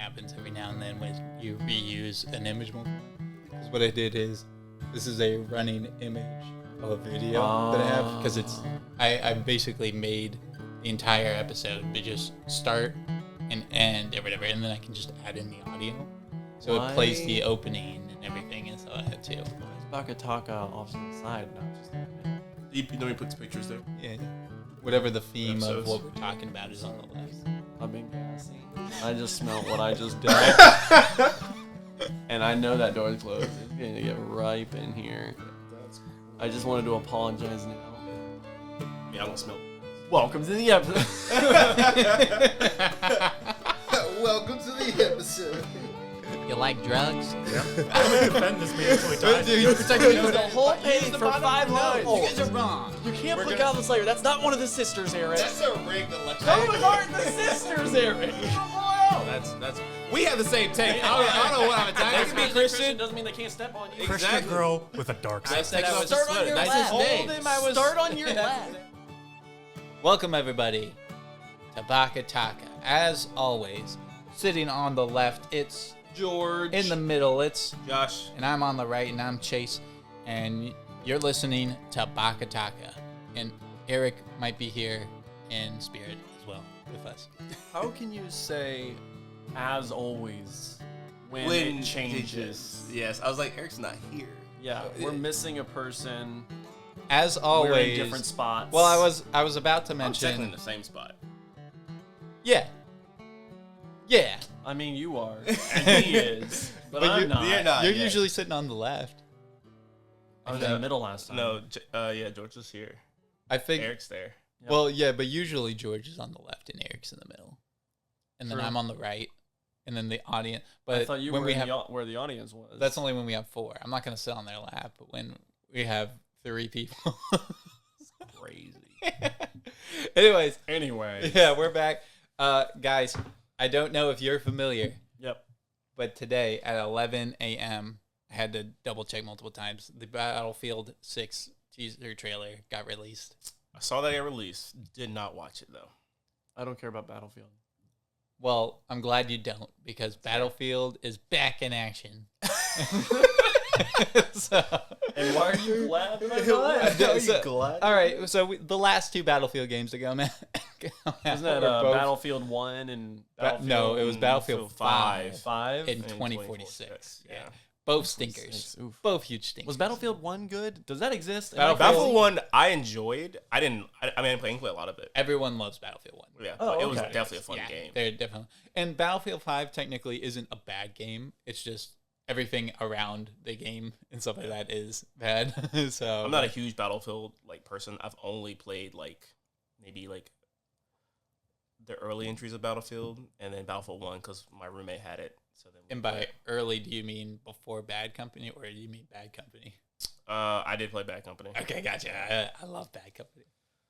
happens every now and then when you reuse an image multiple. Because what I did is, this is a running image of a video that I have, because I basically made the entire episode to just start and end or whatever, and then I can just add in the audio. So it plays the opening and everything and stuff like that too. BakaTaka off to the side, not just in the middle. You know he puts pictures there? Yeah. Whatever the theme of what we're talking about is on the left. I'm being gassy. I just smelled what I just did. And I know that door's closed. It's going to get ripe in here. I just wanted to apologize now. Yeah, I don't smell. Welcome to the episode. Welcome to the episode. You like drugs? Yeah. I'm going to defend this man until he dies. Dude, you're protecting The whole page for 5 lines. You guys are wrong. You can't put Goblin Slayer. That's not one of the sisters, Eric. That's a rigged election. Those aren't the sisters, Eric. That's. We have the same take. I don't know what I'm attacking. Doesn't mean Christian doesn't mean they can't step on you. Exactly. Girl with a dark side. Start on your left. Start on your left. Welcome everybody to BakaTaka. As always, sitting on the left, it's George. in the middle, it's Josh. and I'm on the right, and I'm Chase, and you're listening to BakaTaka. And Eric might be here in spirit as well with us. How can you say, as always, when it changes? Yes, I was like, Eric's not here. Yeah, we're missing a person. As always, We're in different spots. Well, I was about to I'm mention. technically in the same spot. Yeah. I mean, you are, and he is, but I'm not. You're not. You're yet. usually sitting on the left. I was in the middle last time. No, yeah, George is here. I think. Eric's there. Yep. Well, yeah, but usually George is on the left and Eric's in the middle, and then True. I'm on the right, and then the audience. But I thought you when were we in have, where the audience was. that's only when we have 4. I'm not gonna sit on their lap, but when we have 3 people. crazy. Anyways, Anyway. yeah, we're back, guys. I don't know if you're familiar. Yep. But today at 11 a.m., I had to double check multiple times. The Battlefield 6 teaser trailer got released. I saw that get released. Did not watch it though. I don't care about Battlefield. Well, I'm glad you don't, because Battlefield is back in action. So, And why are you glad? all right, so the last 2 Battlefield games to come out. Isn't that were both- Battlefield 1 and Battlefield No, it was Battlefield 5 5? in And 2046. Yeah. Both stinkers. Oof. Both huge stinkers. Was Battlefield 1 good? Does that exist? Battlefield 1, I enjoyed. I mean, I didn't play a lot of it. Everyone loves Battlefield 1. Yeah, Oh, but it was okay. definitely a fun game. They're definitely. And Battlefield 5 technically isn't a bad game. It's just everything around the game and stuff like that is bad. So I'm not a huge Battlefield person. I've only played maybe the early entries of Battlefield and then Battlefield 1 because my roommate had it. So then. And by early, do you mean before Bad Company, or do you mean Bad Company? I did play Bad Company. Okay, gotcha. I love Bad Company.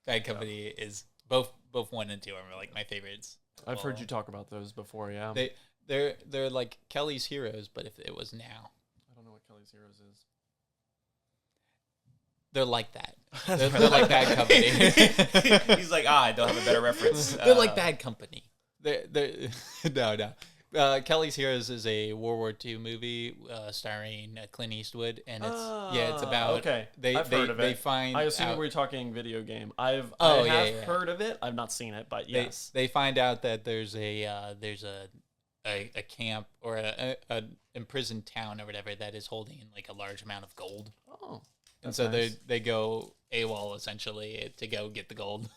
Bad Company is both 1 and 2 are my favorites. I've heard you talk about those before, yeah. They're like Kelly's Heroes, but if it was now. I don't know what Kelly's Heroes is. They're like that. They're like Bad Company. He's like, I don't have a better reference. They're like Bad Company. They're no. Kelly's Heroes is a World War II movie starring Clint Eastwood, and it's about okay. I've heard of it. I find assume out, we're talking video game. I have heard of it. I've not seen it, but yes. They find out that there's a camp or a imprisoned town or whatever that is holding a large amount of gold. Oh, and so nice. they go AWOL essentially to go get the gold.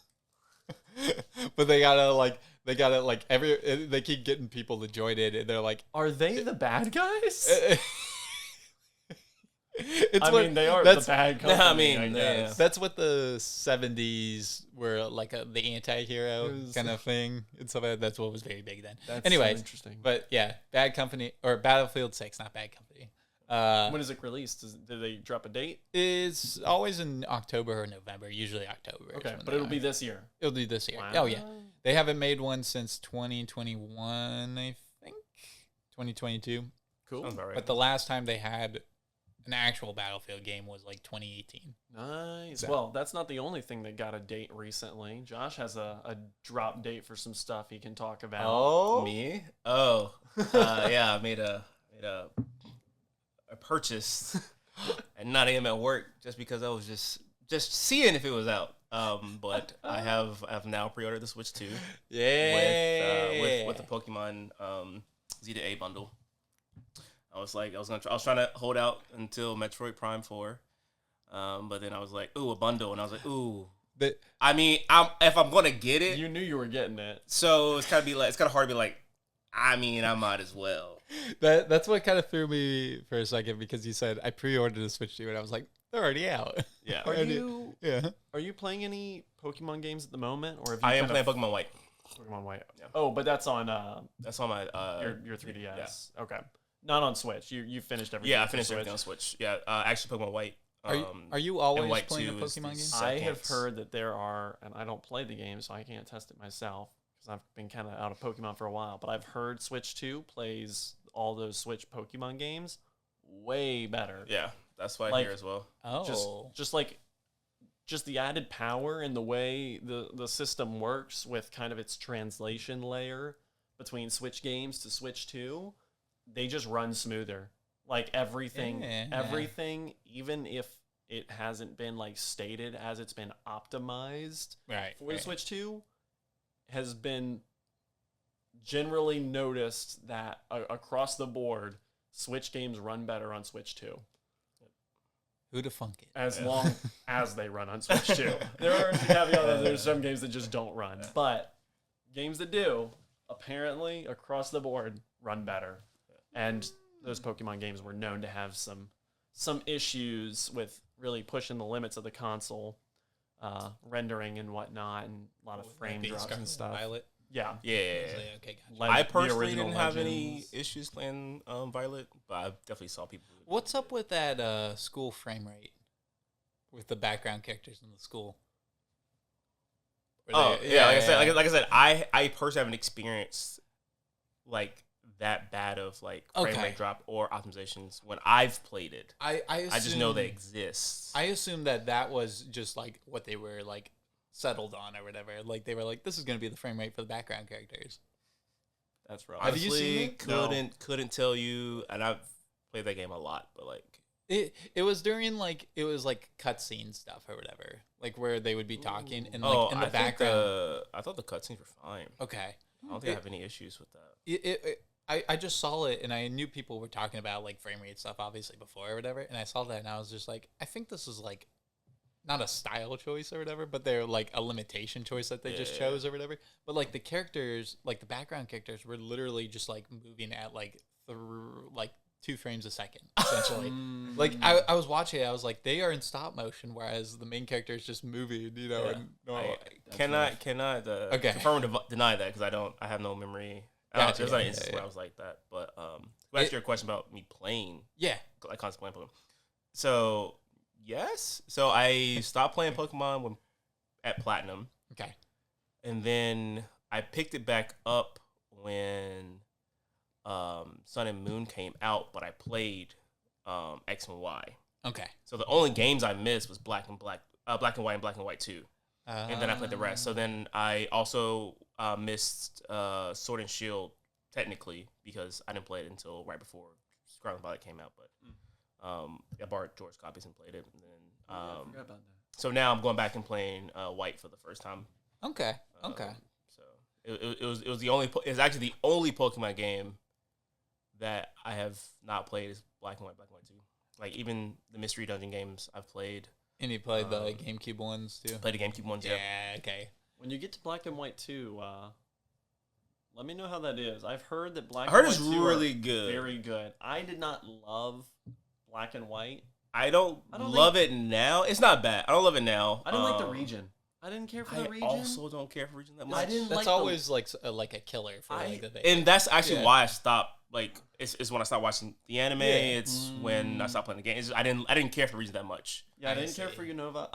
But they gotta they keep getting people to join it, and they're like, are they the bad guys? it's they are the bad company. I guess. yeah. That's what the 70s were the anti-hero kind of thing and stuff like that. That's what was very big then. That's Anyways, so interesting. but yeah, Bad Company or Battlefield 6, not Bad Company. When is it released? Did they drop a date? It's always in October or November, usually October. Okay, but it'll be this year. It'll be this year. Wow. Oh yeah, they haven't made one since 2021, I think. 2022. Cool. Sounds about right. But the last time they had an actual Battlefield game was like 2018. Nice. So- Well, that's not the only thing that got a date recently. Josh has a drop date for some stuff he can talk about. Oh, me? Oh, yeah. I made a purchase, and not even at work, just because I was just seeing if it was out. But I have now pre-ordered the Switch 2. Yeah. With the Pokemon Z to A bundle. I was trying to hold out until Metroid Prime 4, but then I was like, ooh, a bundle, and I was like, ooh. But I mean, if I'm gonna get it, You knew you were getting it. so it's kind of hard to be like, I mean, I might as well. that's what kind of threw me for a second, because you said I pre-ordered a Switch 2, and I was like, they're already out. Yeah, Are you playing any Pokemon games at the moment, or have you I am kind playing Pokemon White. Pokemon White? Yeah. Oh, but that's on That's on my your 3DS. Okay, not on Switch. You finished everything. Yeah, I for finished Switch. everything on Switch. Yeah, actually Pokemon White. Are you always White playing a 2 is Pokemon the game? second. I have heard that there are, and I don't play the game, so I can't test it myself because I've been kind of out of Pokemon for a while. But I've heard Switch 2 plays all those Switch Pokemon games way better. Yeah, that's why I Like- hear as well. Oh, Just the added power and the way the system works with kind of its translation layer between Switch games to Switch 2, they just run smoother. Like everything, Yeah. even if it hasn't been like stated as it's been optimized right. for the Switch 2, has been generally noticed that across the board, Switch games run better on Switch 2. Who'da funk it? As long as they run on Switch 2. There are there's some games that just don't run. But games that do, apparently, across the board, run better. And those Pokemon games were known to have some issues with really pushing the limits of the console, rendering and whatnot, and a lot of frame drops and stuff. Violet. Yeah. Yeah. Okay, gotcha. Like I the personally original didn't have any Legends. issues playing Violet, but I definitely saw people. What's up with that school frame rate with the background characters in the school? Oh yeah, like I said, I personally haven't experienced like that bad of like frame Okay. rate drop or optimizations when I've played it. I just know they exist. I assume that was just like what they were like settled on or whatever. Like they were like, this is gonna be the frame rate for the background characters. That's right. Have you Honestly, seen it? couldn't tell you, and I've played that game a lot, but like It was during like it was like cutscene stuff or whatever, like where they would be talking and like in the background. I thought the cutscenes were fine. Okay. I don't think I have any issues with that. I just saw it and I knew people were talking about like frame rate stuff obviously before or whatever, and I saw that and I was just like, I think this is like not a style choice or whatever, but they're like a limitation choice that they just chose or whatever. But like the characters, like the background characters, were literally just like moving at like through like 2 frames a second essentially. Like I was watching it, I was like, they are in stop motion, whereas the main character is just moving, you know. Yeah. And no, I cannot Okay. confirm or deny that because I have no memory. Gotcha, There's not yeah, instances yeah. where I was like that, but to answer your question about me playing, yeah. like constantly playing Pokemon. So yes, so I stopped playing Pokemon at Platinum, Okay. and then I picked it back up when Sun and Moon came out, but I played X and Y. Okay. So the only games I missed was Black and White and Black and White 2. And then I played the rest. So then I also missed Sword and Shield technically because I didn't play it until right before Scarlet Violet came out. But I borrowed George's copies and played it. And then I forgot about that. so now I'm going back and playing White for the first time. Okay. Okay. So it was the only it's actually the only Pokemon game that I have not played is Black and White 2. Like even the Mystery Dungeon games I've played. And you played the GameCube ones too? Played the GameCube ones, yeah. Yeah, okay. When you get to Black and White 2, let me know how that is. I've heard that Black I heard and it's White 2 really are good. very good. I did not love Black and White. I don't love it now. It's not bad. I don't love it now. I didn't like the region. I didn't care for the region. I also don't care for region that much. I didn't That's like always like a killer for like the thing. And that's actually Yeah. why I stopped. Like, it's when I stopped watching the anime. Yeah. It's when I stopped playing the game. I didn't care for region that much. Yeah, I I didn't care see. for Unova.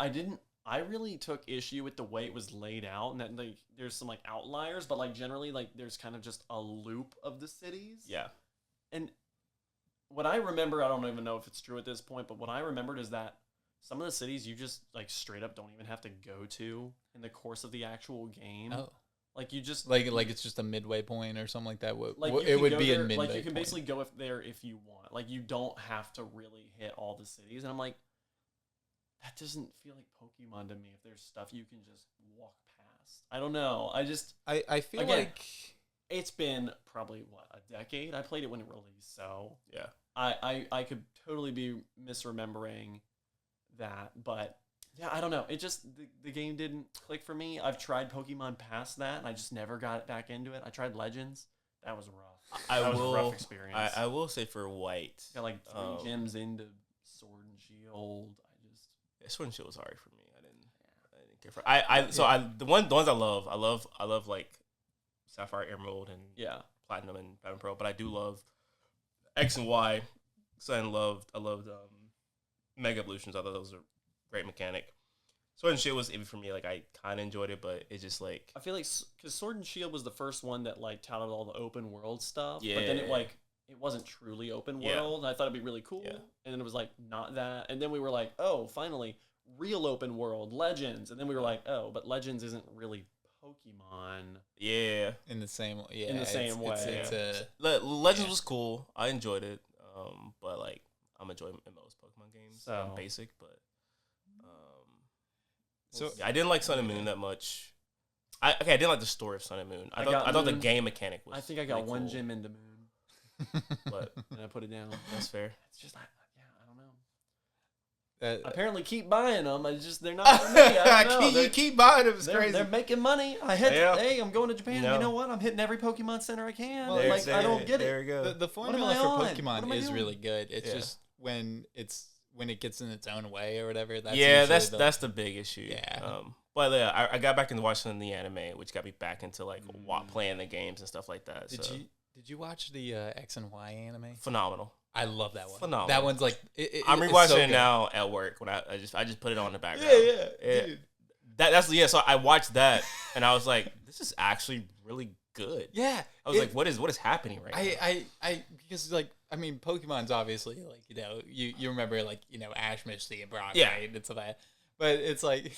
I really took issue with the way it was laid out, and that like there's some like outliers, but like generally like there's kind of just a loop of the cities. Yeah. And what I remember, I don't even know if it's true at this point, but what I remembered is that some of the cities you just like straight up don't even have to go to in the course of the actual game. Oh. Like you just like it's just a midway point or something like that. like It would be there, a midway like you can point. basically go there if you want. Like you don't have to really hit all the cities. And I'm like, that doesn't feel like Pokemon to me. If there's stuff you can just walk past, I don't know. I feel again, like it's been probably a decade. I played it when it released, so Yeah. I could totally be misremembering that, but yeah, I don't know. It just the game didn't click for me. I've tried Pokemon past that, and I just never got back into it. I tried Legends. That was rough. That was a rough experience. I will say for White, got like 3 gyms into Sword and Shield. Sword and Shield was hard for me. I didn't care for. The ones I love like Sapphire, Emerald, and Platinum and Platinum Pearl. But I do love X and Y. So I loved Mega Evolutions. I thought those were great mechanic. Sword and Shield was iffy for me. Like I kind of enjoyed it, but it just like I feel like because Sword and Shield was the first one that like touted all the open world stuff. Yeah. But then it wasn't truly open world. I thought it'd be really cool. Yeah. And then it was like not that. And then we were like, oh, finally, real open world, Legends. And then we were like, oh, but Legends isn't really Pokemon. Yeah. in the same way. Legends was cool. I enjoyed it. But like I'm enjoying most Pokemon games. So basic, but So I didn't like Sun and Moon that much. I didn't like the story of Sun and Moon. I thought the game mechanic was. I think I got really one cool. gym into Moon, but and I put it down. that's fair. It's just I don't know. Apparently, keep buying them. They're not for me. you keep buying them. It's crazy. They're making money. Hey, I'm going to Japan. You know what? I'm hitting every Pokemon Center I can. Well, I don't get it. There we go. The formula I for on? Pokemon is doing? really good. It's Yeah. just when it gets in its own way or whatever. That's That's the big issue. Yeah. But yeah, I got back into watching the anime, which got me back into like playing the games and stuff like that. Did you watch the X and Y anime? Phenomenal. I love that one. Phenomenal. That one's like I'm it's rewatching so it good. now at work when I just put it on in the background. Yeah. Dude. So I watched that and I was like, this is actually really good. Yeah. I was like, what is happening right now? I because like I mean Pokemon's obviously like you remember like Ash, Misty, and Brock, right? It's that, but it's like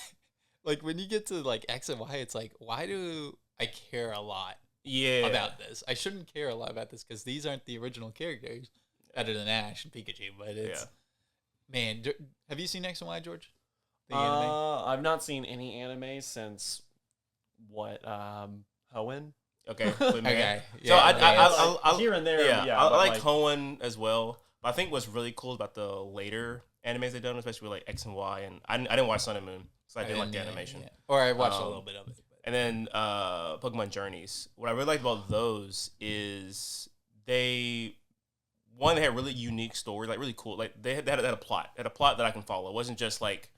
like when you get to like X and Y, it's like why do I care a lot about this? I shouldn't care a lot about this because these aren't the original characters other than Ash and Pikachu. But it's man, have you seen X and Y, George? The anime? I've not seen any anime since what Hoenn. Okay. Okay. So Yeah. I here and there. Yeah, Yeah, I but like Hoenn as well. But I think what's really cool about the later animes they've done, especially with like X and Y, and I didn't watch Sun and Moon, so I didn't like the animation. Yeah. Or I watched a little bit of it. But. And then Pokemon Journeys. What I really liked about those is they had really unique stories, like really cool. Like they had a plot. They had a plot that I can follow. It wasn't just like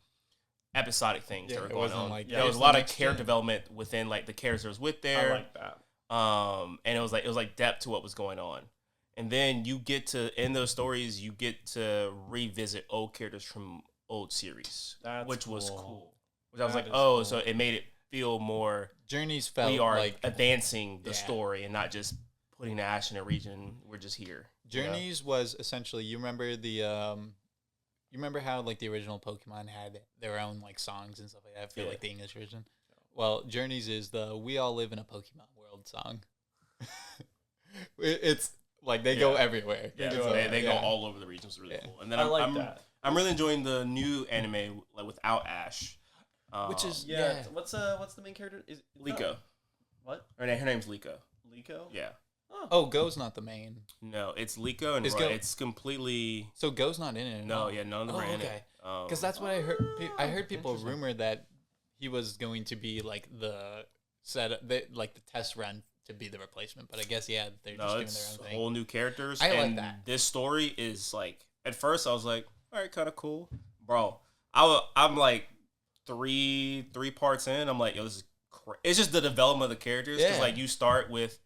episodic things that were going on. Like, there was a lot of character development within like the characters with there. I like that. And it was like depth to what was going on. And then you get to in those stories, you get to revisit old characters from old series, which was cool. Which I was like, cool. So it made it feel more. Journeys felt we are like advancing the story and not just putting Ash in a region. We're just here. Journeys was essentially you remember the you remember how like the original Pokemon had their own like songs and stuff like that for like the English version. Well, Journeys is the "We All Live in a Pokemon World" song. It's like they go everywhere. Yeah, they go all over the regions. Really cool. And then I like that. I'm really enjoying the new anime like without Ash, which is What's the main character? Is Liko. What? Her name's Liko. Liko? Yeah. Oh, Go's not the main. No, it's Liko and it's completely. So Go's not in it. No, none of them are in it. Because that's what I heard. I heard people rumor that he was going to be like the like the test run to be the replacement. But I guess they're just doing their own thing. Whole new characters. I and like that. This story is like at first I was like, all right, kind of cool, bro. I'm like three parts in. I'm like, yo, this is. It's just the development of the characters because like you start with.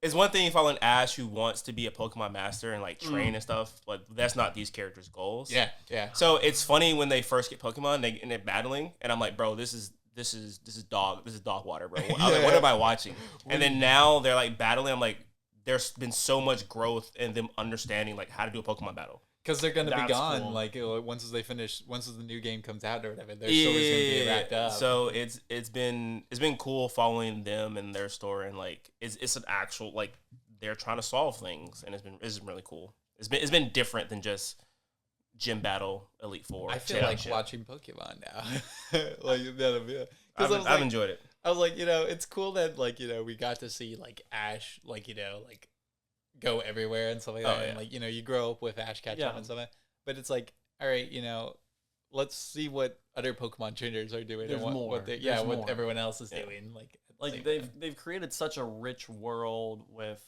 It's one thing following Ash who wants to be a Pokemon master and like train and stuff, but that's not these characters' goals. Yeah. So it's funny when they first get Pokemon and they're battling, and I'm like, bro, this is dog water, bro. I'm like, what am I watching? And then now they're like battling. I'm like, there's been so much growth in them understanding like how to do a Pokemon battle. Because they're gonna be That's gone. cool. Like once the new game comes out or whatever, their story's gonna be wrapped up. So it's been cool following them and their story, and like it's an actual like they're trying to solve things, and it's been really cool. It's been different than just gym battle Elite Four. I feel like watching Pokemon now. I've enjoyed it. I was like, it's cool that like we got to see like Ash like like go everywhere and stuff like that. Oh, yeah. And like you grow up with Ash Ketchum and stuff like that. But it's like, all right, let's see what other Pokemon trainers are doing. There's and more. what There's more. everyone else is doing. Like they've created such a rich world with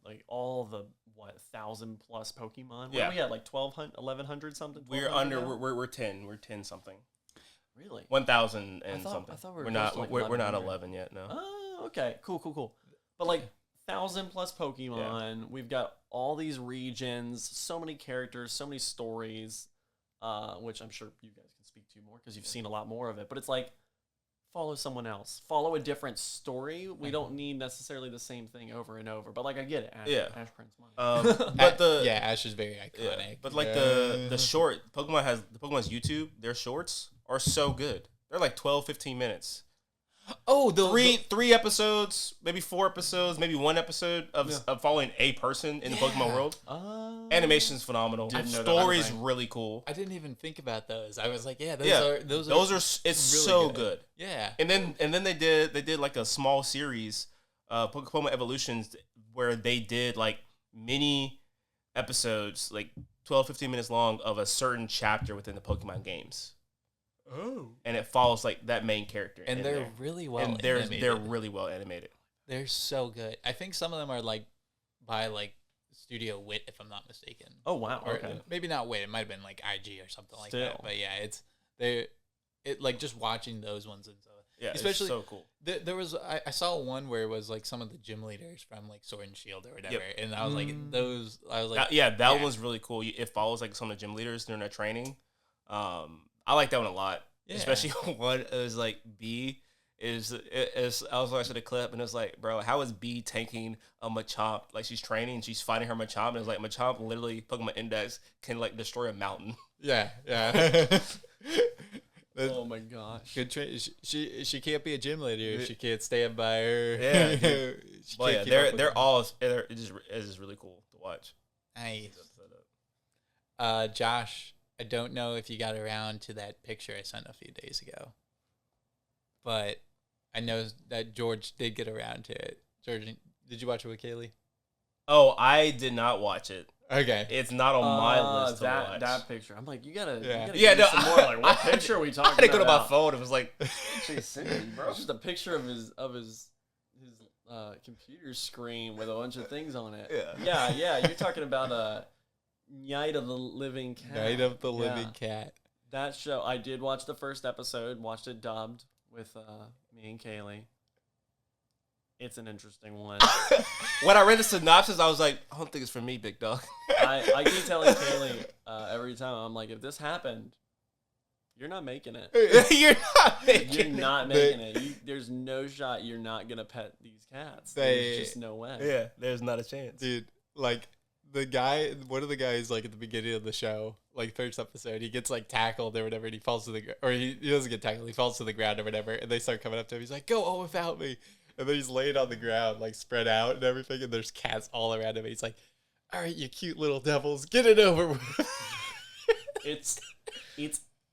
like all the 1,000+ Pokemon. What are we at, like 1,200, 1,100 something? We're 1,200 under. now? We're 10. We're 10 something. Really? 1,000 and something. I thought we're close not. to, like, We're not 1,100. 11 yet. No. Oh, okay. Cool. But like 1,000+ Pokemon. We've got all these regions, so many characters, so many stories, which I'm sure you guys can speak to more because you've seen a lot more of it. But it's like, follow someone else. Follow a different story. We don't need necessarily the same thing over and over. But like, I get it. Ash Prince Money. But Ash is very iconic. yeah, but like the short Pokemon's YouTube. Their shorts are so good. They're like 12, 15 minutes. Oh, three episodes, maybe 4 episodes, maybe 1 episode of following a person in the Pokemon world. Animation's phenomenal. Didn't know that Story's thing. really cool. I didn't even think about those. I was like, those are it's really so good. Yeah. And then they did like a small series, Pokemon Evolutions, where they did like mini episodes, like 12, 15 minutes long of a certain chapter within the Pokemon games. Oh. And it follows like that main character. And they're really well animated. They're really well animated. They're so good. I think some of them are like by like Studio Wit, if I'm not mistaken. Oh wow. Or Okay. maybe not Wit. It might have been like IG or something like Still. that. But yeah, it like just watching those ones and stuff. Yeah, especially it's so cool. There was I saw one where it was like some of the gym leaders from like Sword and Shield or whatever, and I was like that one was really cool. It follows like some of the gym leaders during their training. I like that one a lot. Yeah. Especially one is like B is I was watching the clip and it was like, bro, how is B tanking a Machamp? Like she's training, she's fighting her Machamp, and it's like Machamp literally Pokemon Index can like destroy a mountain. Yeah. Oh my gosh. Good she can't be a gym leader if she can't stand by her. Yeah, dude. Well, yeah, they're just really cool to watch. Nice. Josh, I don't know if you got around to that picture I sent a few days ago, but I know that George did get around to it. George, did you watch it with Kaylee? Oh, I did not watch it. Okay. It's not on my list to watch. That picture. I'm like, you gotta Yeah, no, some more. Like, what picture are we talking about? I had to go to my phone. It was like, It's just a picture of his computer screen with a bunch of things on it. Yeah. You're talking about Nyaight of the Living Cat. Night of the Living Cat. That show, I did watch the first episode, watched it dubbed with me and Kaylee. It's an interesting one. when I read the synopsis, I was like, I don't think it's for me, big dog. I keep telling Kaylee every time, I'm like, if this happened, you're not making it. You're not making it. There's no shot you're not going to pet these cats. There's just no way. Yeah, there's not a chance. Dude, like, one of the guys, like, at the beginning of the show, like, first episode, he gets, like, tackled or whatever, and he falls to the ground. Or he doesn't get tackled, he falls to the ground or whatever, and they start coming up to him. He's like, go on without me. And then he's laying on the ground, like, spread out and everything, and there's cats all around him. He's like, all right, you cute little devils, get it over with. It's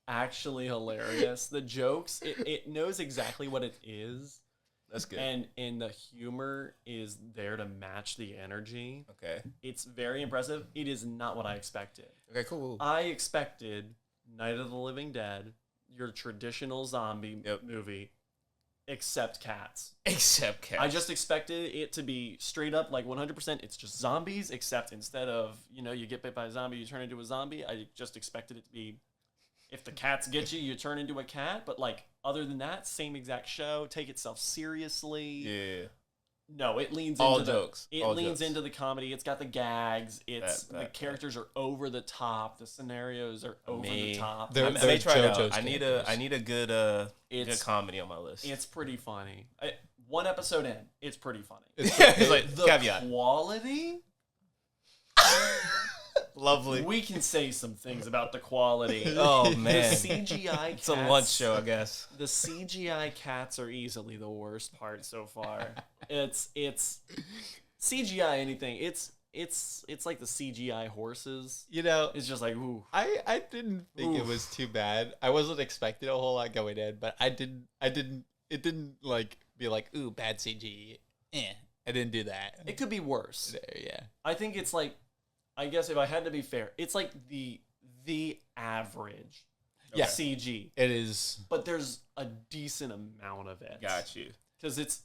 actually hilarious. The jokes, it knows exactly what it is. That's good. And the humor is there to match the energy. Okay. It's very impressive. It is not what I expected. Okay, cool. I expected Night of the Living Dead, your traditional zombie movie, except cats. I just expected it to be straight up like 100%. It's just zombies, except instead of, you get bit by a zombie, you turn into a zombie. I just expected it to be, if the cats get you, you turn into a cat. But like, other than that, same exact show. Take itself seriously. Yeah. No, it leans all into jokes. It all leans jokes. into the comedy. It's got the gags. The characters are over the top. The scenarios are over the top. They're I may try it out. JoJo's I need a good comedy on my list. It's pretty funny. one episode in, it's pretty funny. It's like The caveat. quality. Lovely. We can say some things about the quality. Oh The man, CGI cats. it's a lunch show, I guess. The CGI cats are easily the worst part so far. It's CGI anything. It's like the CGI horses. You know, It's just like ooh. I didn't think it was too bad. I wasn't expecting a whole lot going in, but it didn't like be like, ooh, bad CG. I didn't do that. It could be worse. Yeah. I think it's like, I guess if I had to be fair, it's like the average Yeah. CG. It is. But there's a decent amount of it. Got you. Because it's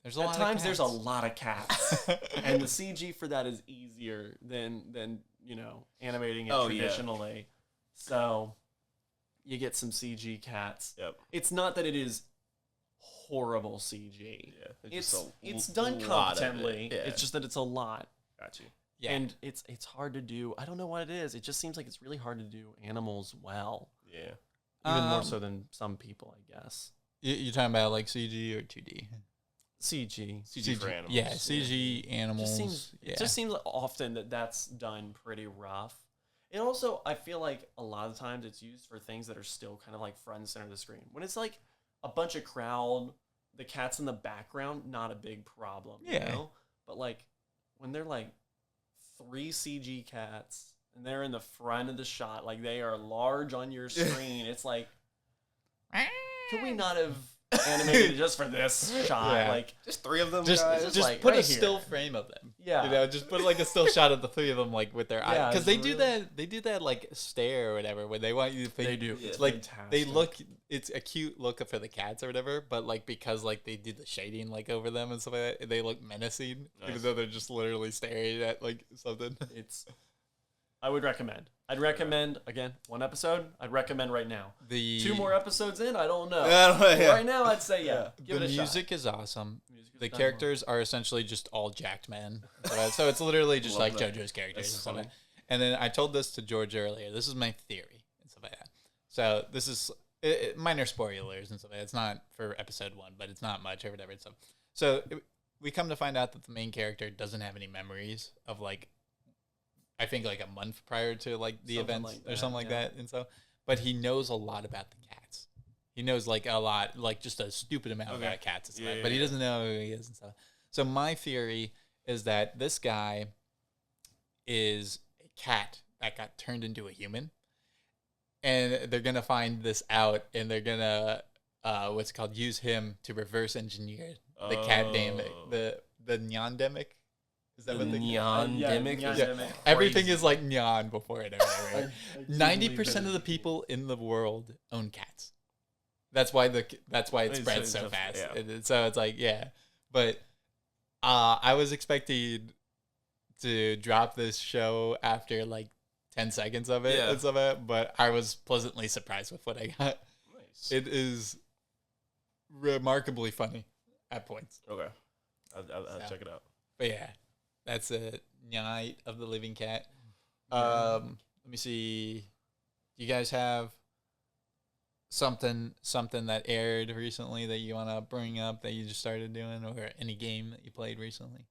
There's a at lot times of there's a lot of cats. cats. And the CG for that is easier than animating it Oh, yeah. traditionally. So you get some CG cats. Yep. It's not that it is horrible CG. Yeah. It's done lot of it. competently. Yeah. It's just that it's a lot. Got you. Yeah. And it's hard to do. I don't know what it is. It just seems like it's really hard to do animals well. Yeah. Even more so than some people, I guess. You're talking about like CG or 2D? CG. CG for animals. Yeah, CG animals. It just seems often that that's done pretty rough. And also, I feel like a lot of times it's used for things that are still kind of like front and center of the screen. When it's like a bunch of crowd, the cat's in the background, not a big problem. Yeah. You know? But like when they're like 3 CG cats and they're in the front of the shot, like they are large on your screen, it's like, could we not have animated it just for this shot? Yeah. Like, Just 3 of them, Just guys. just just like put right a here. still frame of them. Yeah. You know, just put like a still shot of the 3 of them like with their Yeah, eyes, because it's they do really- that. They do that like stare or whatever when they want you to think. They do. Yeah. It's Like fantastic. they look. It's a cute look for the cats or whatever, but like because like they do the shading like over them and stuff like that, they look menacing, even Nice. though they're just literally staring at like something. It's. I would recommend. I'd recommend again 1 episode. I'd recommend right now. The 2 more episodes in, I don't know. Yeah. Right now, I'd say yeah. Give the it a music is awesome. shot. Music is The done characters are essentially just all jacked men. So it's literally just Love like that. JoJo's characters That's and stuff like funny. that. And then I told this to George earlier. This is my theory and stuff like that. So this is minor spoilers and stuff like that. It's not for episode 1, but it's not much or whatever. So we come to find out that the main character doesn't have any memories of like, I think like a month prior to like the Something events like or that, something like yeah. that. And so, but he knows a lot about the cats. He knows like a lot, like just a stupid amount Okay. about cats and stuff, Yeah, but he yeah. doesn't know who he is and stuff. So my theory is that this guy is a cat that got turned into a human, and they're gonna find this out, and they're gonna what's it called, use him to reverse engineer the cat name, the Nyandemic. Is that what they? Nyandemic? Yeah, is Nyandemic. Everything crazy. is like Nyan before it or whatever. I do 90% believe of the that. people in the world own cats. That's why it spreads so it's- fast. yeah. And so it's like, yeah. But I was expecting to drop this show after like 10 seconds of it Yeah. and stuff like that, but I was pleasantly surprised with what I got. Nice. It is remarkably funny at points. Okay. I'll So. check it out. But yeah, that's a Nyaight of the Living Cat. Yeah. Let me see. Do you guys have something that aired recently that you want to bring up that you just started doing, or any game that you played recently?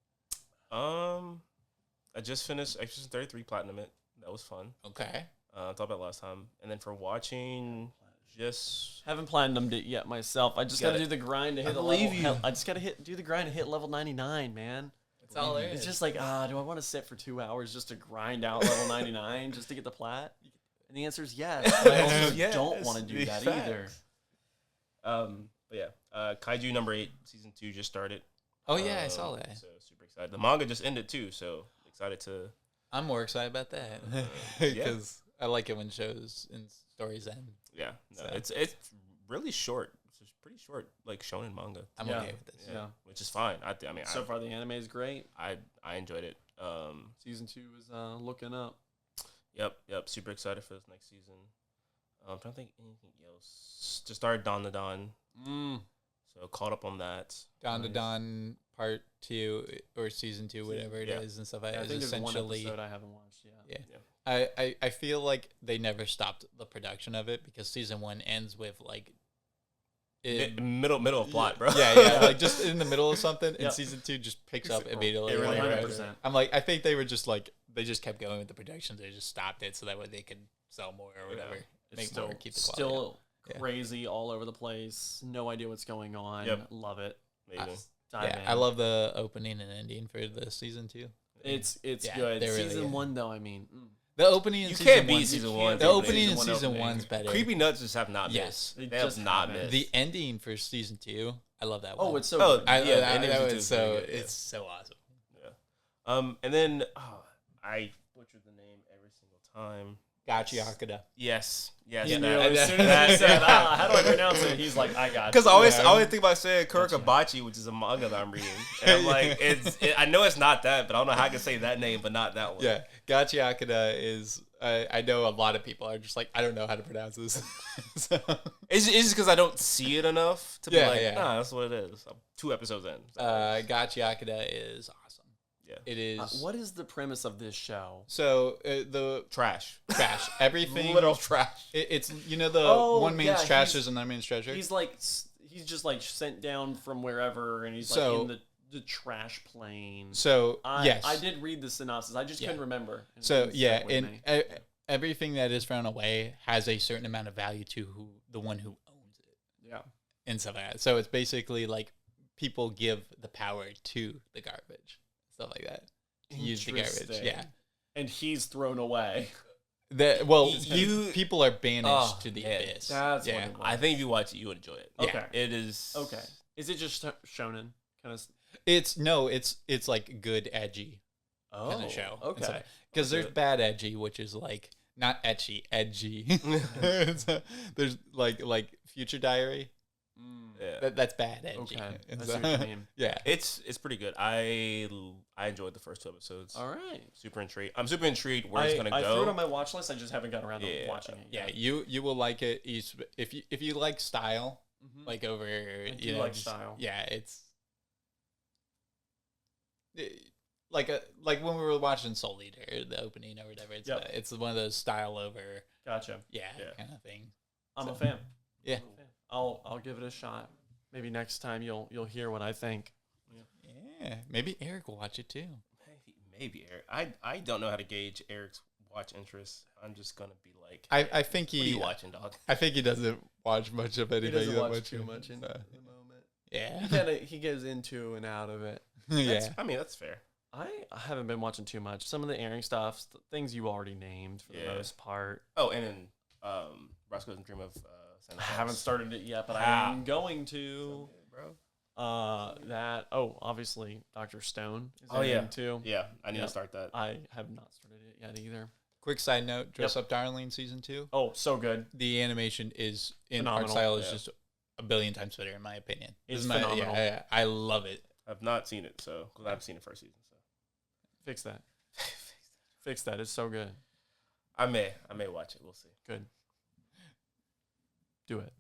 I just finished Exorcist 33 Platinum it. That was fun. Okay. I talked about it last time. And then for watching, just Haven't platinumed it yet myself. I just Got gotta it. do the grind to hit I the believe level. you. I just gotta do the grind to hit level 99, man. That's all there It's is. just like, do I want to sit for 2 hours just to grind out level 99 just to get the plat? And the answer is yes. But I also Yes, don't want to do that facts. either. but yeah, Kaiju number 8 season 2 just started. Oh yeah, I saw that. So super excited. The manga just ended too, so excited to. I'm more excited about that Yeah. because I like it when shows and stories end. Yeah, no, So. it's really short. It's pretty short, like shonen manga. I'm Yeah. okay with this. Yeah. Which is fine. I mean, So far, the anime is great. I enjoyed it. Season 2 is looking up. Yep. Super excited for this next season. I'm trying to think anything else. Just started Dawn to Dawn, so caught up on that. Dawn to Nice. Dawn Part 2 or Season 2, whatever it is, Yeah. and stuff like I that. think Is there's one essentially. episode I haven't watched yet. Yeah. Yeah. I feel like they never stopped the production of it because season 1 ends with like Middle of plot, bro. Yeah, like just in the middle of something, and Yep. season 2 just picks up immediately. It really Like, 100%. I'm like, I think they were just like, they just kept going with the productions. They just stopped it so that way they could sell more or whatever. It's Make still, more, keep the quality up. still Yeah. crazy all over the place. No idea what's going on. Yep. Love it. Amazing. Dive Yeah, in. I love the opening and ending for the season 2. It's Yeah, good. they're really Season good. 1 though, I mean, The opening in You season can't beat 1, season you 1. can't the beat opening in season one season opening. 1's better. Creepy Nuts just have not Yes. missed. They They just have not haven't. missed. The ending for season 2, I love that one. oh, it's so Oh, good. I, yeah, the I, ending that of was season 2 is so very good, yeah. it's so awesome. And then I butchered the name every single time. Gachiakuta. Yes. He that- knew as soon as he said, how do I pronounce it? He's like, I got it. Because I always Yeah. think about saying Kurikabachi, which is a manga that I'm reading. And I'm like, I know it's not that, but I don't know how I can say that name, but not that one. Yeah, Gachiakuta is. I know a lot of people are just like, I don't know how to pronounce this. So, It's just because I don't see it enough to be Yeah, like, yeah. nah, that's what it is. I'm 2 episodes in. Gachiakuta is awesome. Yeah. It is. what is the premise of this show? So the Trash. trash, everything. Literal trash. It's the Oh, one man's yeah, trash he's- is another man's treasure. He's like, he's just like sent down from wherever, and he's So- like in the trash plane. So I yes, did read the synopsis. I just Yeah. couldn't remember. It So didn't yeah, stick with and me. everything that is thrown away has a certain amount of value to the one who owns it yeah. and stuff like that. So it's basically like people give the power to the garbage, stuff like that, to use the garbage. Interesting. Yeah. And he's thrown away. People are banished to the man. abyss. That's yeah. what it was. I think if you watch it, you enjoy it. Yeah. Okay. It is. Okay. Is it just shonen kind of? It's like good edgy Oh, kind of show. Okay. Because there's Okay. bad edgy, which is like not etchy, edgy. There's like Future Diary. Yeah. That's bad edgy. Okay. And I so- see what you mean. yeah. It's pretty good. I enjoyed the first 2 episodes. All right. Super intrigued. I'm super intrigued where it's gonna I go. threw it on my watch list. I just haven't gotten around to Yeah. watching it. Yeah, yet. you will like it. If you like style, Mhm. like over do you know, like just- style. Yeah, it's like when we were watching Soul Eater, the opening or whatever. It's Yep. it's one of those style over Gotcha. yeah, Yeah. kind of thing. I'm So- a fan. Yeah. I'll give it a shot. Maybe next time you'll hear what I think. Yeah, maybe Eric will watch it too. Maybe Eric. I don't know how to gauge Eric's watch interest. I'm just gonna be like, I think what are he you watching, dog? I think he doesn't watch much of anything. doesn't that watch much too of- much in so, the moment. yeah, He goes into and out of it. yeah. I mean, that's fair. I haven't been watching too much. Some of the airing stuff, things you already named for the Yeah. most part. Oh, and then Roscoe's Dream of Santa I Claus. haven't started it yet, but Ah. I'm going to. bro. Obviously Dr. Stone is Oh, yeah. airing too. Yeah, I need Yep. to start that. I have not started it yet either. Quick side note: Dress Up Darling season 2. Oh, so good. The animation is in art Phenomenal. style is Yeah. just a billion times better in my opinion. It's This is my- phenomenal. Yeah, I love it. I've not seen it, so because I've seen the first season. So Fix that. Fix that. It's so good. I may watch it. We'll see. Good. Do it.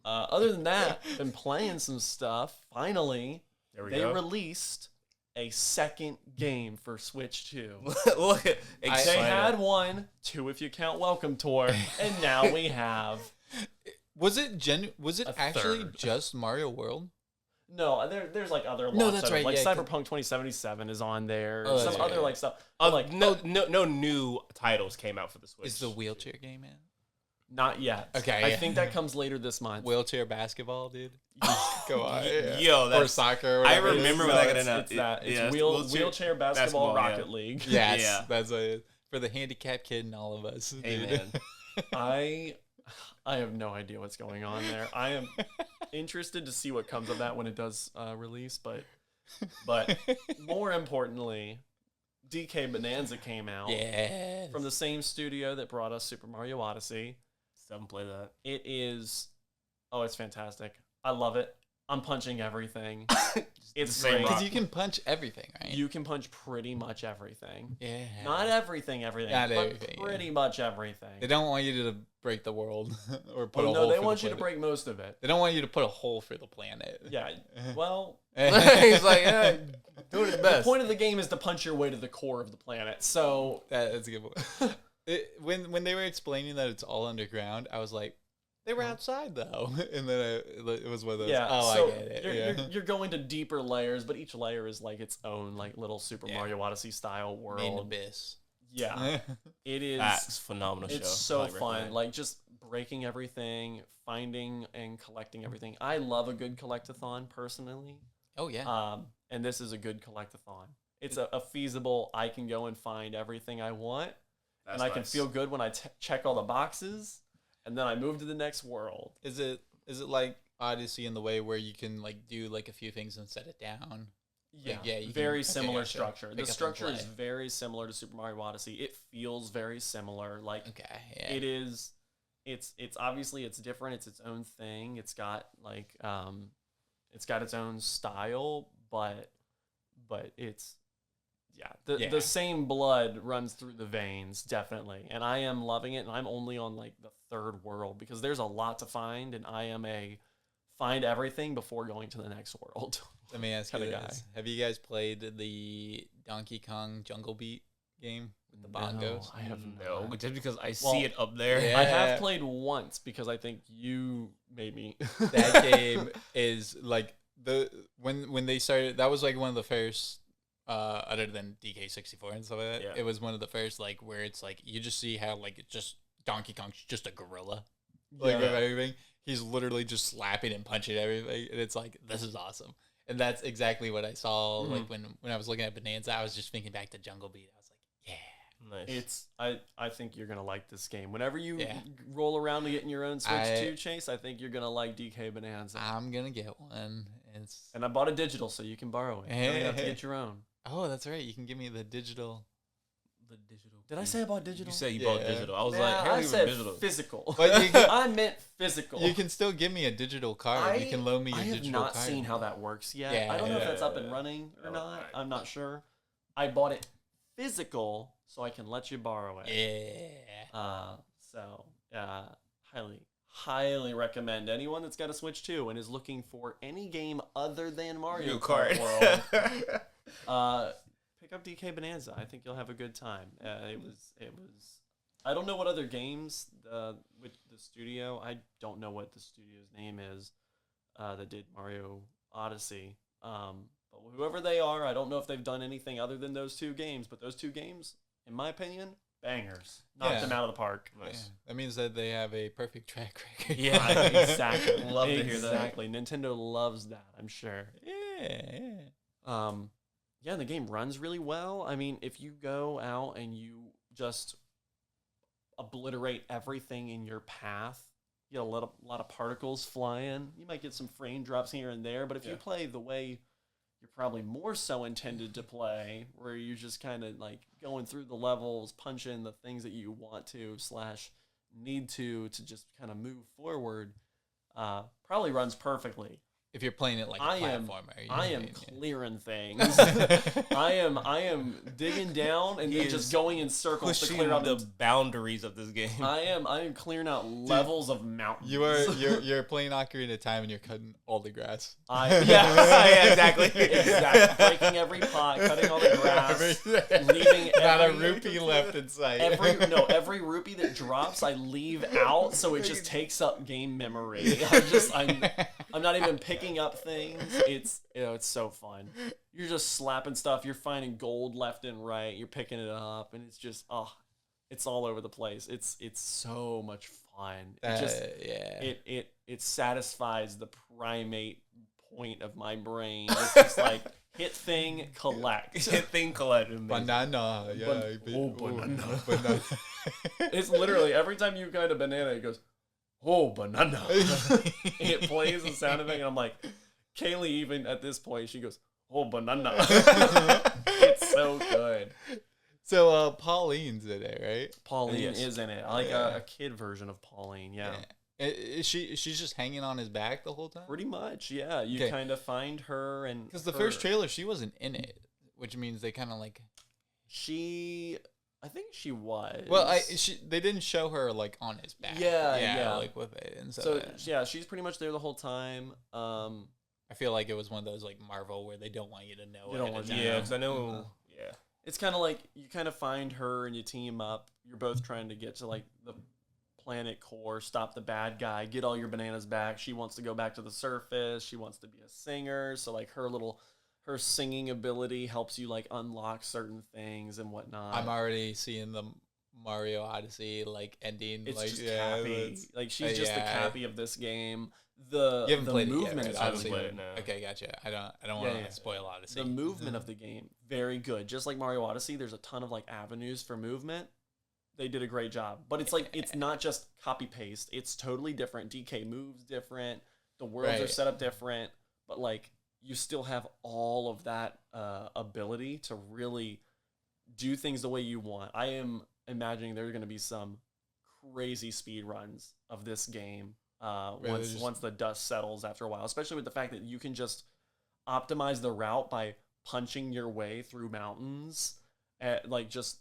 Other than that, been playing some stuff. Finally, There we they go. released a second game for Switch 2. Look, They excited. had 1, 2 if you count Welcome Tour, and now we have Was it A actually third. just Mario World? no. There's like other lots No, that's of it. right, Like yeah, Cyberpunk 2077 is on there. Oh, some that's other right. like stuff. Like no new titles came out for the Switch. Is the wheelchair game in? Not yet. Okay, I yeah. think that comes later this month. Wheelchair basketball, dude. Go on. Yo, or that's soccer. Or I whatever it is. remember No, when that got it's, announced. it's that. It's Yeah, wheelchair basketball yeah. Rocket League. Yes, Yeah. that's what it is. For the handicapped kid and all of us. Hey dude. man, I have no idea what's going on there. I am interested to see what comes of that when it does release, but more importantly, DK Bonanza came out Yeah. from the same studio that brought us Super Mario Odyssey. still haven't played that. It is, it's fantastic. I love it. I'm punching everything. It's same great. rock. Because you can punch everything, right? You can punch pretty much everything. yeah. Not everything, Not but everything, yeah. pretty much everything. They don't want you to break the world or put Oh, a no, hole. they for want the you to planet. break most of it. They don't want you to put a hole for the planet. Yeah. Well, He's like, yeah, doing his the best. point of the game is to punch your way to the core of the planet. So That's a good one. When they were explaining that it's all underground, I was like, They were outside though, and then it was one of those. Yeah, Oh, so I get it. you're going to deeper layers, but each layer is like its own like little Super Mario Odyssey style Main world. abyss. Yeah, it is. That's phenomenal show. It's so Highly fun. recommend. Like just breaking everything, finding and collecting everything. I love a good collectathon personally. Oh yeah. And this is a good collectathon. It's a feasible. I can go and find everything I want, and I can feel good when I check all the boxes, and then I move to the next world. Is it like Odyssey in the way where you can like do like a few things and set it down? Yeah, Like, you very can, similar gotcha. structure. Pick The up and structure is play. very similar to Super Mario Odyssey. It feels very similar. Like Yeah. it is. It's obviously it's different. It's its own thing. It's got like it's got its own style, but it's the same blood runs through the veins, definitely. And I am loving it, and I'm only on like the third world because there's a lot to find, and I am a find everything before going to the next world. Let me ask you kinda this: have you guys played the Donkey Kong Jungle Beat game with the bongos? No, I have No, not. just because I see it up there. Yeah. I have played once because I think you made me. That game is like when they started. That was like one of the first. Other than DK64 and stuff like that, Yeah. it was one of the first like where it's like you just see how like it's just Donkey Kong's just a gorilla, like with everything. He's literally just slapping and punching everything, and it's like this is awesome. And that's exactly what I saw like when I was looking at Bonanza. I was just thinking back to Jungle Beat. I was like, yeah, Nice. It's I think you're gonna like this game. Whenever you roll around to get in your own Switch 2 Chase, I think you're gonna like DK Bonanza. I'm gonna get one. And I bought a digital, so you can borrow it. You don't even have to get your own. Oh, that's right. You can give me the digital. Did I say I bought digital? You said you bought digital. I was Nah, like, I hell, said digital. physical. But you can- I meant physical. You can still give me a digital card. You can loan me your I have digital not card. seen how that works yet. Yeah, I don't know if yeah, that's up and running or not. I'm not sure. I bought it physical so I can let you borrow it. Yeah. Highly recommend anyone that's got a Switch 2 and is looking for any game other than Mario New Kart card. World. Pick up DK Bonanza. I think you'll have a good time. It was. I don't know what other games with the studio. I don't know what the studio's name is that did Mario Odyssey. But whoever they are, I don't know if they've done anything other than those two games. But those two games, in my opinion, bangers. Knocked them out of the park. Yeah. That means that they have a perfect track record. Yeah. Exactly. Love to hear that. Exactly. Nintendo loves that, I'm sure. Yeah. Yeah, the game runs really well. I mean, if you go out and you just obliterate everything in your path, you get a lot of particles flying. You might get some frame drops here and there, but if you play the way you're probably more so intended to play, where you're just kind of like going through the levels, punching the things that you want to / need to just kind of move forward, probably runs perfectly. If you're playing it like a platformer, I am clearing things. I am digging down and then just going in circles to Pushing clear out the boundaries of this game. I am clearing out levels of mountains. You're playing Ocarina of Time and you're cutting all the grass. Yeah, exactly. Breaking every pot, cutting all the grass, leaving Not a rupee left in sight. Every rupee that drops, I leave out, so it just takes up game memory. I'm not even picking up things. It's so fun. You're just slapping stuff. You're finding gold left and right. You're picking it up, and it's just it's all over the place. It's so much fun. It satisfies the primate point of my brain. It's just like hit thing, collect. Hit thing, collect. Banana. Yeah. Banana. Banana. It's literally every time you kind of banana, it goes, oh, banana. It plays the sound effect, and I'm like, Kaylee, even at this point, she goes, oh, banana. It's so good. So Pauline's in it, right? Pauline is in it. I like a kid version of Pauline, yeah. Is she's just hanging on his back the whole time? Pretty much, yeah. You kind of find her and... Because the first trailer, she wasn't in it, which means they kind of like... I think she was. Well, they didn't show her like on his back. Yeah. Like with it and stuff. So yeah, she's pretty much there the whole time. I feel like it was one of those like Marvel where they don't want you to know. They don't want you to Yeah, know. because I know. Yeah. It's kind of like you kind of find her and you team up. You're both trying to get to like the planet core, stop the bad guy, get all your bananas back. She wants to go back to the surface. She wants to be a singer. So like her singing ability helps you like unlock certain things and whatnot. I'm already seeing the Mario Odyssey like ending. It's like just Cappy. Like she's just the Cappy of this game. The you haven't played movement it yet, is right? I haven't played it, no. Okay, gotcha. I don't want to spoil Odyssey. The movement of the game, very good. Just like Mario Odyssey, there's a ton of like avenues for movement. They did a great job. But it's like it's not just copy paste. It's totally different. DK moves different. The worlds are set up different. But like you still have all of that ability to really do things the way you want. I am imagining there's going to be some crazy speed runs of this game once the dust settles after a while, especially with the fact that you can just optimize the route by punching your way through mountains. Like just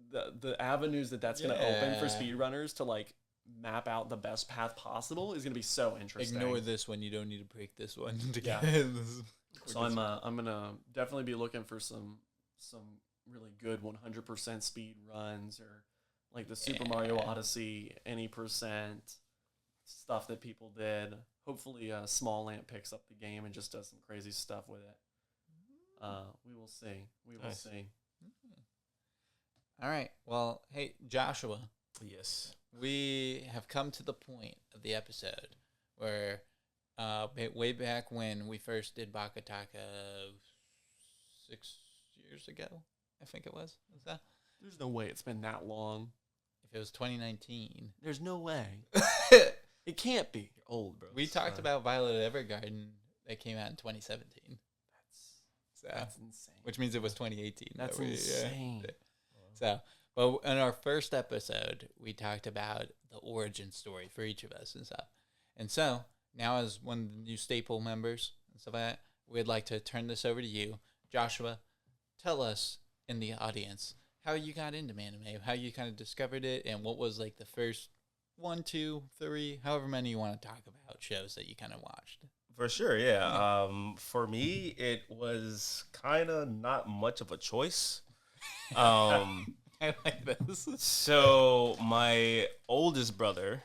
the avenues that's going to open for speedrunners to like map out the best path possible is going to be so interesting. Ignore this one. You don't need to break this one to get So I'm gonna definitely be looking for some really good 100% speed runs or like the Super Mario Odyssey any percent stuff that people did. Hopefully, Small Ant picks up the game and just does some crazy stuff with it. We will see. We will see. All right. Well, hey Joshua. Yes. We have come to the point of the episode where way back when we first did BakaTaka 6 years ago, I think it was. Was that? There's no way it's been that long. If it was 2019. There's no way. It can't be. You're old, bro. We talked about Violet Evergarden that came out in 2017. That's insane. Which means it was 2018. That's insane. So, but in our first episode, we talked about the origin story for each of us and stuff. And so, now as one of the new staple members and stuff like that, we'd like to turn this over to you. Joshua, tell us in the audience how you got into anime, how you kind of discovered it, and what was like the first 1, 2, 3, however many you want to talk about shows that you kind of watched. For sure, yeah. For me, it was kind of not much of a choice. I like this. So my oldest brother,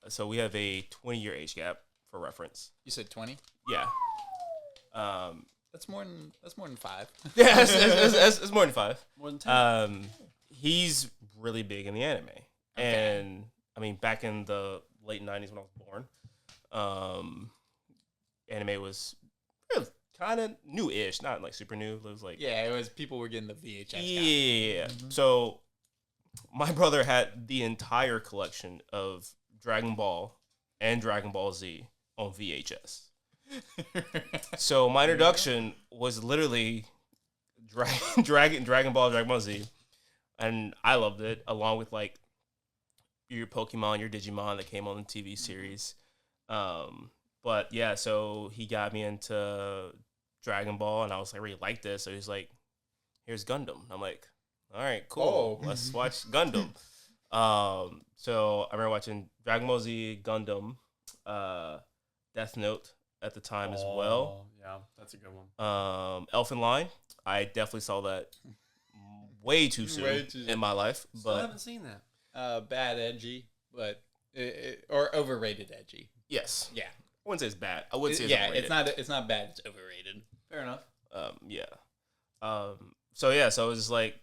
so we have a 20-year age gap for reference. You said 20? Yeah. That's more than 5. Yeah, it's more than 5. More than 10. He's really big in the anime, and I mean, back in the late 90s when I was born, anime was kind of new-ish, not like super new. It was like it was people were getting the VHS. Yeah. So my brother had the entire collection of Dragon Ball and Dragon Ball Z on VHS. So my introduction was literally Dragon Ball Z, and I loved it, along with like your Pokemon, your Digimon that came on the TV series. But yeah, so he got me into Dragon Ball, and I was like, I really like this. So he's like, here's Gundam. I'm like, all right, cool. Let's watch Gundam. So I remember watching Dragon Ball Z, Gundam, Death Note at the time as well. Yeah, that's a good one. Elfen Lion. I definitely saw that way too soon in my life. Still haven't seen that. Bad edgy, but or overrated edgy. Yes. Yeah. I wouldn't say it's bad. I wouldn't say it's overrated. It's not bad. It's overrated. Fair enough. Yeah. So it was just like,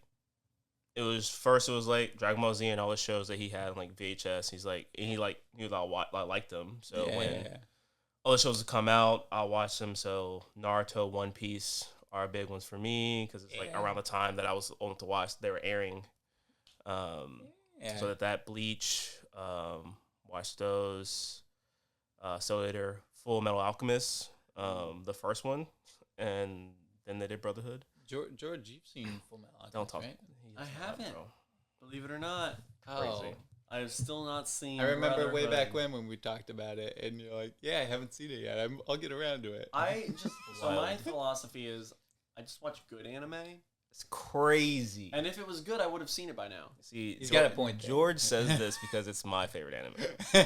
it was like Dragon Ball Z and all the shows that he had on like VHS. He knew that I liked them. So when all the shows would come out, I'll watch them. So Naruto, One Piece are big ones for me because it's like around the time that I was old to watch, they were airing. So that Bleach, watch those. So later, Full Metal Alchemist, the first one, and then they did Brotherhood. George, you've seen Full Metal Alchemist, Don't talk. right? I haven't. Believe it or not. Crazy. I've still not seen. I remember way back when we talked about it, and you're like, "Yeah, I haven't seen it yet. I'll get around to it." So my philosophy is, I just watch good anime, It's crazy. and if it was good, I would have seen it by now. See, He's got a point there. George says this because it's my favorite anime,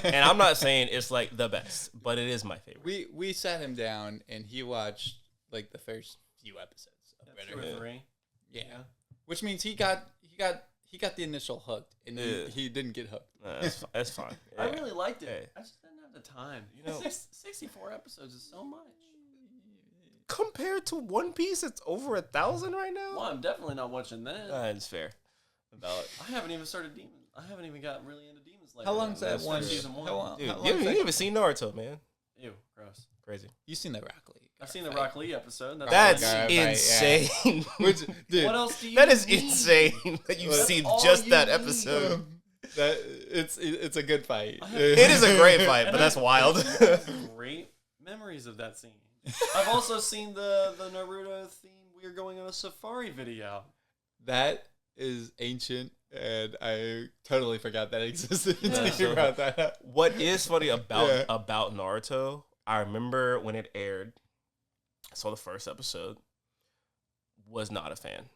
and I'm not saying it's like the best, but it is my favorite. We sat him down, and he watched like the first few episodes of Two or three. Yeah, which means he he got the initial hooked, and he didn't get hooked. That's fine. I really liked it. Yeah. I just didn't have the time. You know, 64 episodes is so much. compared to One Piece, it's over 1,000 right now. Well, I'm definitely not watching that. That's fair. About I haven't even started Demon. I haven't even got really into Demon Slayer. How long's that That's one? season one? dude, How you long's that? haven't seen Naruto, man. Ew, gross. Crazy. You seen the Rock League? I've seen the Rock Lee episode. That's Right, yeah. insane. Which, dude, What else do you That is need? insane that you've That's seen all just you that need. episode. that it's a good fight. It is a great fight, but that's wild. Great memories of that scene. I've also seen the Naruto theme. We are going on a safari video. That is ancient, and I totally forgot that existed. Yeah. Thinking about that. What is funny about Yeah. about Naruto, I remember when it aired, I saw the first episode, was not a fan.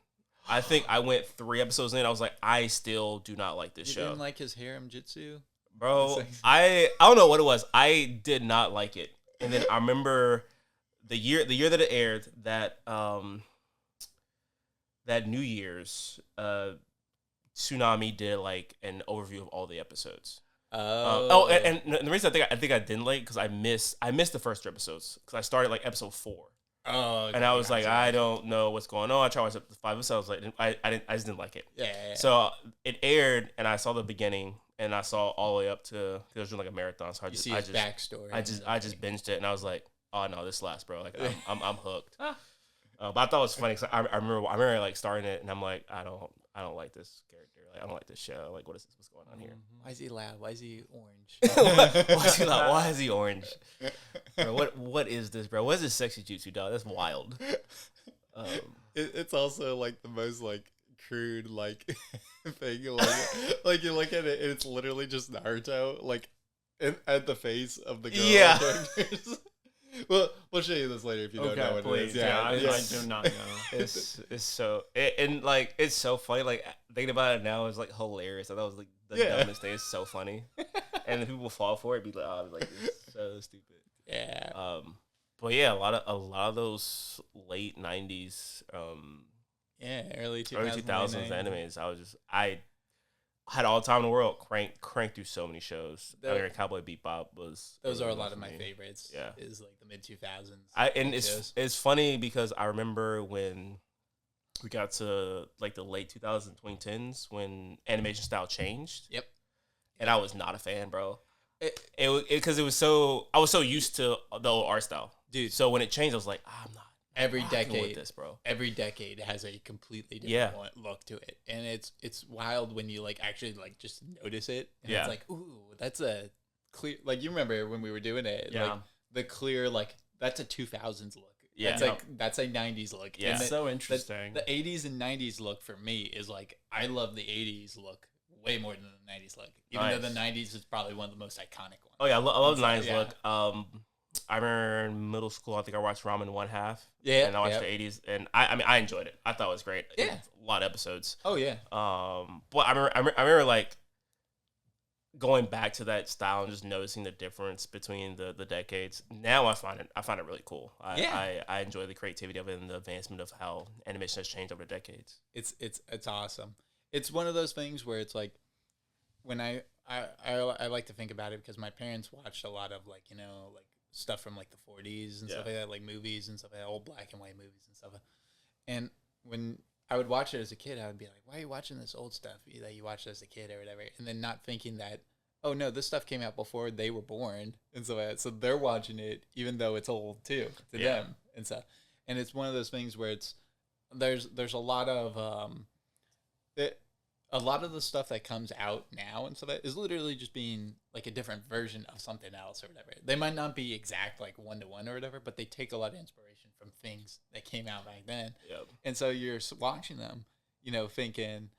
I think I went 3 episodes in, I was like, I still do not like this You show. didn't like his harem jutsu? Bro, I don't know what it was. I did not like it. And then I remember the year that it aired, that New Year's, Tsunami did like an overview of all the episodes. And the reason I think I didn't like, because I missed the first 3 episodes, because I started like episode 4. Oh, And I was like, I don't know what's going on. I tried to watch up to 5 episodes. I just didn't like it. yeah. So it aired, and I saw the beginning, and I saw all the way up to, because it was doing like a marathon. So you see his backstory. I just binged it, and I was like, oh no, this lasts, bro. Like I'm hooked. But I thought it was funny, because I remember like starting it, and I'm like, I don't like this character. Like I don't like this show. Like what's going on here? Why is he loud? Why is he orange? Why is he orange? Bro, what is this, bro? What is this sexy jutsu, dog? That's wild. It's also like the most like crude like thing. Like you look at it, and it's literally just Naruto like at the face of the girl characters. Well, we'll show you this later if you don't know what please. it is. I do not know. It's so and like it's so funny. Like thinking about it now is like hilarious. I thought it was like the dumbest thing. It's so funny, and the people fall for it. Be like, oh, like it's so stupid. Yeah. But yeah, a lot of those late '90s, Early 2000s animes. I had all the time in the world. Crank through so many shows. Cowboy Bebop was. Those are a lot for of my me. favorites. Yeah. Is like the mid 2000s. And it's funny because I remember when we got to like the late 2000s, 2010s when animation style changed. Yep. And I was not a fan, bro. Because I was so used to the old art style, Dude. So when it changed, I was like, I'm not. Every rocking decade, with this, bro. Every decade has a completely different look to it, and it's wild when you like actually like just notice it. And it's like, ooh, that's a clear. Like you remember when we were doing it, like the clear like that's a 2000s look. Yeah, that's a 90s look. Yeah, and so interesting. The 80s and 90s look for me is like I love the 80s look way more than the 90s look. Even though the 90s is probably one of the most iconic ones. Oh yeah, I love the 90s look. I remember in middle school, I think I watched Ramen One Half. Yeah. And I watched the 80s, and I mean, I enjoyed it. I thought it was great. Yeah. A lot of episodes. Oh, yeah. But I remember like going back to that style and just noticing the difference between the decades. Now I find it really cool. I enjoy the creativity of it and the advancement of how animation has changed over the decades. It's awesome. It's one of those things where it's like when I like to think about it because my parents watched a lot of like, you know, like stuff from like the 40s and stuff like that, like movies and stuff like that, old black and white movies and stuff. And when I would watch it as a kid, I would be like, why are you watching this old stuff that you watched as a kid or whatever? And then not thinking that, oh no, this stuff came out before they were born and stuff like that. So they're watching it even though it's old too to them and stuff. And it's one of those things where it's there's a lot of a lot of the stuff that comes out now and stuff is literally just being like a different version of something else or whatever. They might not be exact like 1-to-1 or whatever, but they take a lot of inspiration from things that came out back then. Yep. And so you're watching them, you know, thinking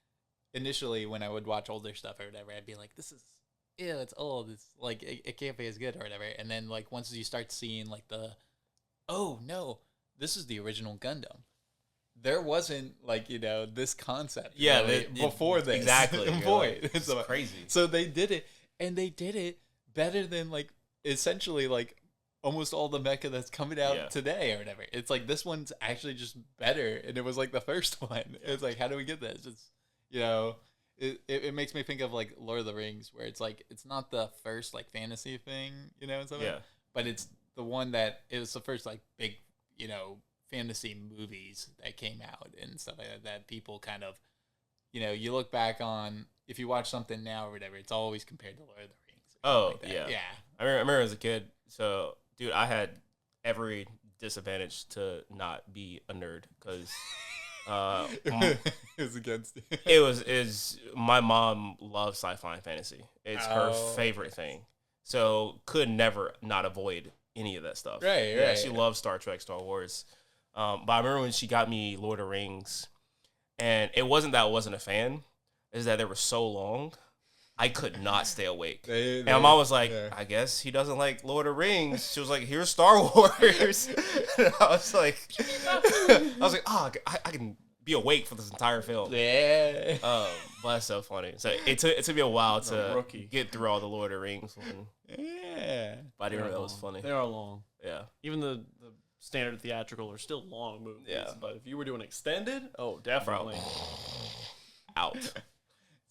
initially when I would watch older stuff or whatever, I'd be like, this is, it's old. It's like, it can't be as good or whatever. And then like once you start seeing like oh no, this is the original Gundam. There wasn't like, you know, this concept really before this. Exactly. Point. It's crazy. So they did it, and they did it better than like essentially like almost all the mecha that's coming out today or whatever. It's like this one's actually just better, and it was like the first one. It's like, how do we get this? It's, you know, it makes me think of like Lord of the Rings, where it's like it's not the first like fantasy thing, and stuff. Yeah. But it's the one that it was the first like big, fantasy movies that came out and stuff like that people kind of, you look back on, if you watch something now or whatever, it's always compared to Lord of the Rings. Oh, like that. yeah. Yeah. I remember as a kid. So, dude, I had every disadvantage to not be a nerd because It was against you. is my mom loves sci-fi and fantasy. It's her favorite thing. So could never not avoid any of that stuff. Right, yeah, right. She loves Star Trek, Star Wars. But I remember when she got me Lord of the Rings, and it wasn't that I wasn't a fan, is that they were so long, I could not stay awake. And my mom was like, I guess he doesn't like Lord of the Rings. She was like, here's Star Wars. And I was like, oh, I can be awake for this entire film. Yeah. But that's so funny. So it took me a while to get through all the Lord of the Rings. Yeah. But I didn't know that was funny. They are long. Yeah. Even the standard theatrical are still long movies. Yeah. But if you were doing extended, definitely. Out.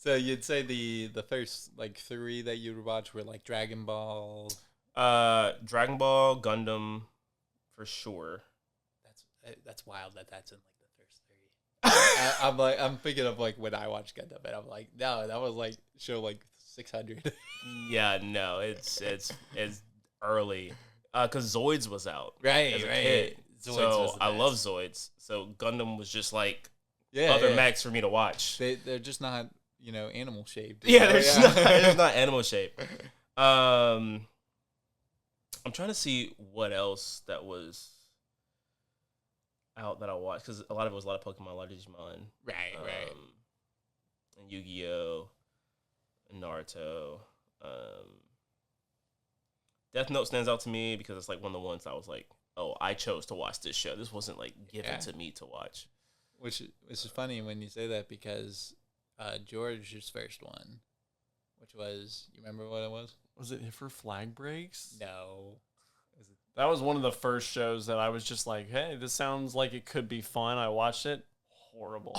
So you'd say the first like 3 that you would watch were like Dragon Ball. Dragon Ball, Gundam, for sure. That's wild that's in like the first 3. I'm thinking of like when I watched Gundam, and I'm like, no, that was like show like 600. Yeah, no, it's early. Cause Zoids was out. Right, as a right. kid. Zoids so was the I best. love Zoids. So Gundam was just like Yeah, other yeah. mechs for me to watch. They're just not animal shaped. Yeah, they're not animal shape. I'm trying to see what else that was out that I watched, because a lot of Pokemon, a lot of Digimon, Right. and Yu-Gi-Oh, and Naruto. Death Note stands out to me because it's like one of the ones I was like, oh, I chose to watch this show. This wasn't like given to me to watch. Which is funny when you say that, because George's first one, which was, you remember what it was? Was it for Flag Breaks? No. That was one of the first shows that I was just like, hey, this sounds like it could be fun. I watched it. Horrible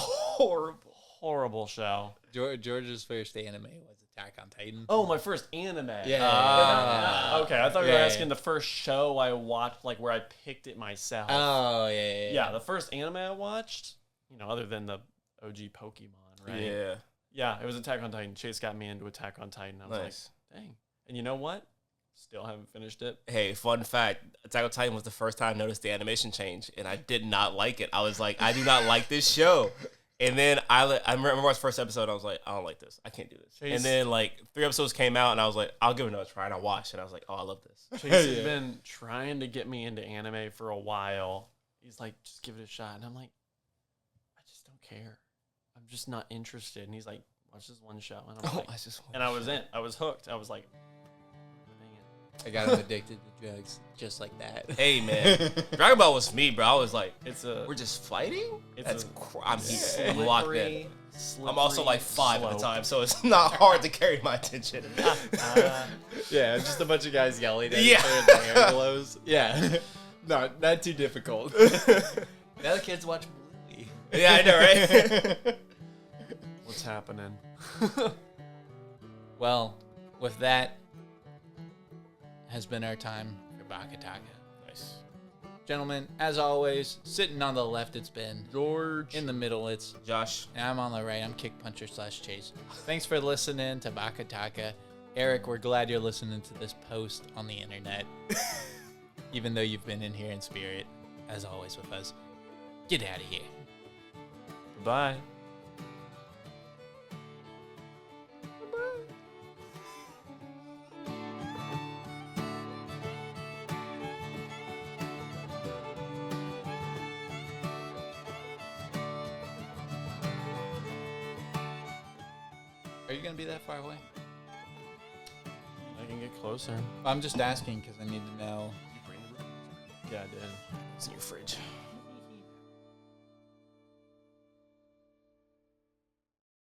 show. George's first anime was Attack on Titan. Oh, my first anime. Yeah. Okay, I thought you were asking the first show I watched, like where I picked it myself. Oh, yeah. Yeah, the first anime I watched, other than the OG Pokemon, right? Yeah. Yeah, it was Attack on Titan. Chase got me into Attack on Titan. I was like, dang. And you know what? Still haven't finished it. Hey, fun fact, Attack on Titan was the first time I noticed the animation change, and I did not like it. I was like, I do not like this show. And then I remember watching the first episode, and I was like, I don't like this. I can't do this. Chase, and then like 3 episodes came out, and I was like, I'll give it another try. And I watched, and I was like, oh, I love this. Chase has been trying to get me into anime for a while. He's like, just give it a shot. And I'm like, I just don't care. I'm just not interested. And he's like, watch this one show. And I'm like, I was in. I was hooked. I was like, I got him addicted to drugs just like that. Hey, man. Dragon Ball was me, bro. I was like, we're just fighting? I'm locked in. I'm also like 5 at the time, so it's not hard to carry my attention. Yeah, just a bunch of guys yelling at Yeah. each other and the hair glows. Yeah. No, not too difficult. Now the kids watch Bluey. Yeah, I know, right? what's happening? Well, with that has been our time for BakaTaka. Nice. Gentlemen, as always, sitting on the left, it's Ben. George. In the middle, it's Josh. And I'm on the right. I'm Kick Puncher / Chase. Thanks for listening to BakaTaka. Eric, we're glad you're listening to this post on the internet. Even though you've been in here in spirit, as always with us. Get out of here. Goodbye. Are you going to be that far away? I can get closer. I'm just asking because I need to know. Yeah, I did. It's in your fridge.